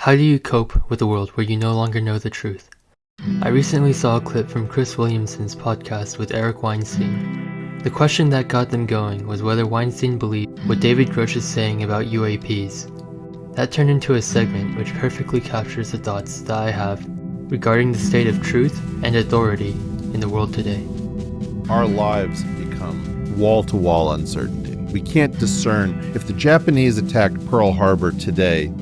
How do you cope with a world where you no longer know the truth? I recently saw a clip from Chris Williamson's podcast with Eric Weinstein. The question that got them going was whether Weinstein believed what David Grusch is saying about UAPs. That turned into a segment which perfectly captures the thoughts that I have regarding the state of truth and authority in the world today. Our lives have become wall-to-wall uncertainty. We can't discern. If the Japanese attacked Pearl Harbor today,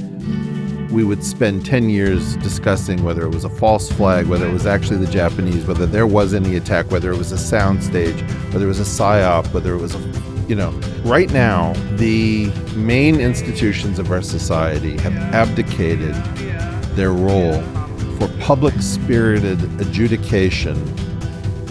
we would spend 10 years discussing whether it was a false flag, whether it was actually the Japanese, whether there was any attack, whether it was a soundstage, whether it was a psyop, whether it was Right now, the main institutions of our society have abdicated their role for public-spirited adjudication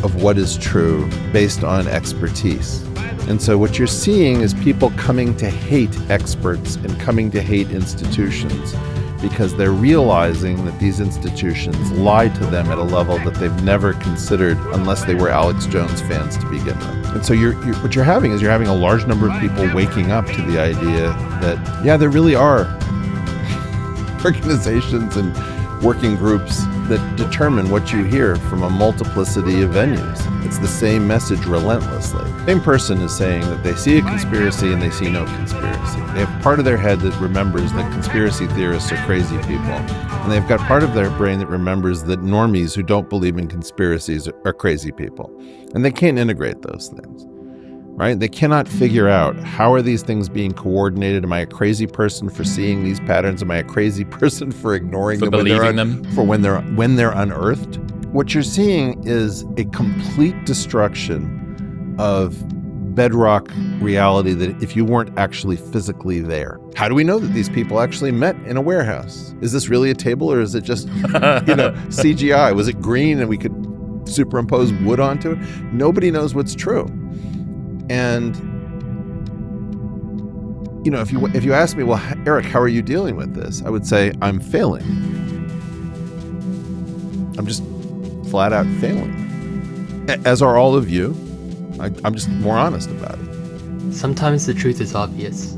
of what is true based on expertise. And so what you're seeing is people coming to hate experts and coming to hate institutions because they're realizing that these institutions lie to them at a level that they've never considered unless they were Alex Jones fans to begin with. And so what you're having is a large number of people waking up to the idea that, yeah, there really are organizations and working groups that determine what you hear from a multiplicity of venues. It's the same message relentlessly. The same person is saying that they see a conspiracy and they see no conspiracy. They have part of their head that remembers that conspiracy theorists are crazy people. And they've got part of their brain that remembers that normies who don't believe in conspiracies are crazy people. And they can't integrate those things. Right? They cannot figure out, how are these things being coordinated? Am I a crazy person for seeing these patterns? Am I a crazy person for ignoring them? Believing them? For when they're unearthed? What you're seeing is a complete destruction of bedrock reality that if you weren't actually physically there. How do we know that these people actually met in a warehouse? Is this really a table or is it just, CGI? Was it green and we could superimpose wood onto it? Nobody knows what's true. And, if you ask me, well, Eric, how are you dealing with this? I would say I'm failing. I'm just flat out failing. As are all of you. I'm just more honest about it. Sometimes the truth is obvious,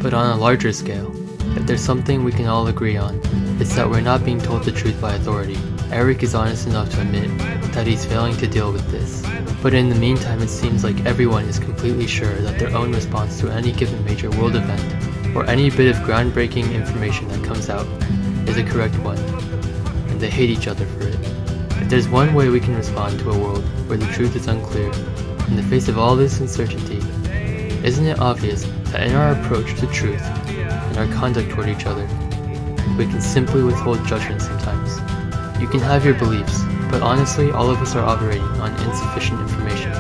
but on a larger scale, if there's something we can all agree on, it's that we're not being told the truth by authority. Eric is honest enough to admit that he's failing to deal with this. But in the meantime, it seems like everyone is completely sure that their own response to any given major world event, or any bit of groundbreaking information that comes out, is a correct one, and they hate each other for it. If there's one way we can respond to a world where the truth is unclear, in the face of all this uncertainty, isn't it obvious that in our approach to truth and our conduct toward each other, we can simply withhold judgment sometimes? You can have your beliefs, but honestly, all of us are operating on insufficient information,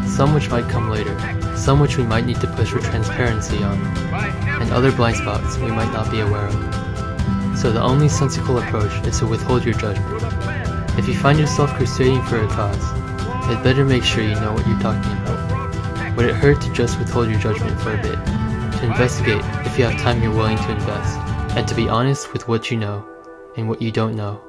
some which might come later, some which we might need to push for transparency on, and other blind spots we might not be aware of. So the only sensible approach is to withhold your judgment. If you find yourself crusading for a cause, you'd better make sure you know what you're talking about. Would it hurt to just withhold your judgment for a bit, to investigate if you have time you're willing to invest, and to be honest with what you know and what you don't know?